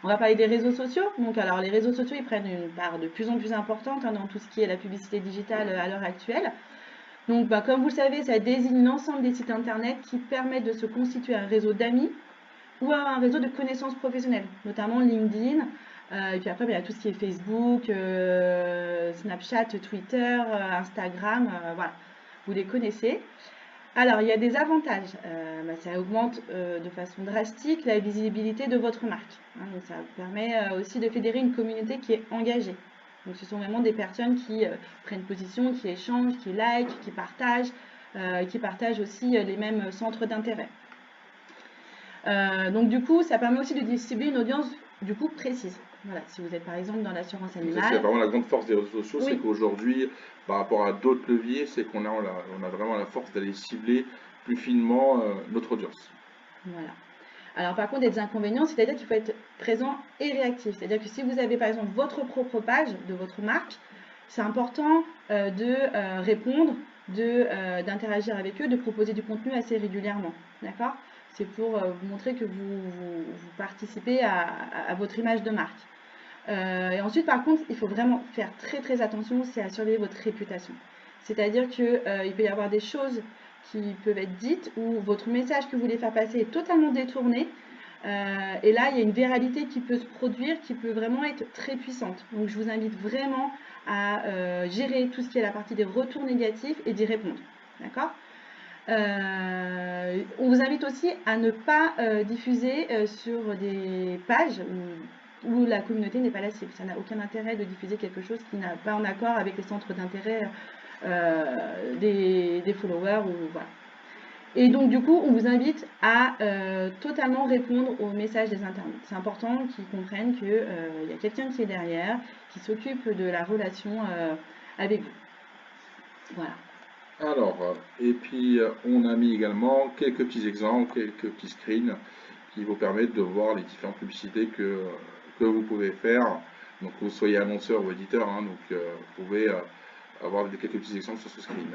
On va parler des réseaux sociaux. Donc, alors, les réseaux sociaux, ils prennent une part de plus en plus importante dans tout ce qui est la publicité digitale à l'heure actuelle. Donc, comme vous le savez, ça désigne l'ensemble des sites internet qui permettent de se constituer un réseau d'amis ou un réseau de connaissances professionnelles, notamment LinkedIn. Et puis après, il y a tout ce qui est Facebook, Snapchat, Twitter, Instagram, voilà, vous les connaissez. Alors, il y a des avantages. Ça augmente de façon drastique la visibilité de votre marque. Donc ça permet aussi de fédérer une communauté qui est engagée. Donc, ce sont vraiment des personnes qui prennent position, qui échangent, qui likent, qui partagent aussi les mêmes centres d'intérêt. Donc du coup, ça permet aussi de cibler une audience du coup précise. Voilà, si vous êtes par exemple dans l'assurance Ça, animale. c'est vraiment la grande force des réseaux sociaux, c'est Oui, qu'aujourd'hui, par rapport à d'autres leviers, c'est qu'on a vraiment la force d'aller cibler plus finement notre audience. voilà. Alors par contre, il y a des inconvénients, c'est-à-dire qu'il faut être présent et réactif. C'est-à-dire que si vous avez par exemple votre propre page de votre marque, c'est important de répondre, d'interagir avec eux, de proposer du contenu assez régulièrement. D'accord? C'est pour vous montrer que vous participez à votre image de marque. Et ensuite, par contre, il faut vraiment faire très très attention, c'est à surveiller votre réputation. C'est-à-dire qu'il peut y avoir des choses qui peuvent être dites ou votre message que vous voulez faire passer est totalement détourné. Et là, il y a une viralité qui peut se produire, qui peut vraiment être très puissante. Donc, je vous invite vraiment à gérer tout ce qui est la partie des retours négatifs et d'y répondre. D'accord? On vous invite aussi à ne pas diffuser sur des pages où la communauté n'est pas la cible. Ça n'a aucun intérêt de diffuser quelque chose qui n'a pas en accord avec les centres d'intérêt des followers. Voilà. Et donc du coup, on vous invite à totalement répondre aux messages des internautes. C'est important qu'ils comprennent qu'il y a quelqu'un qui est derrière, qui s'occupe de la relation avec vous. Voilà. Alors, et puis on a mis également quelques petits exemples, quelques petits screens qui vous permettent de voir les différentes publicités que vous pouvez faire. Donc, que vous soyez annonceur ou éditeur, hein, donc vous pouvez avoir quelques petits exemples sur ce screen.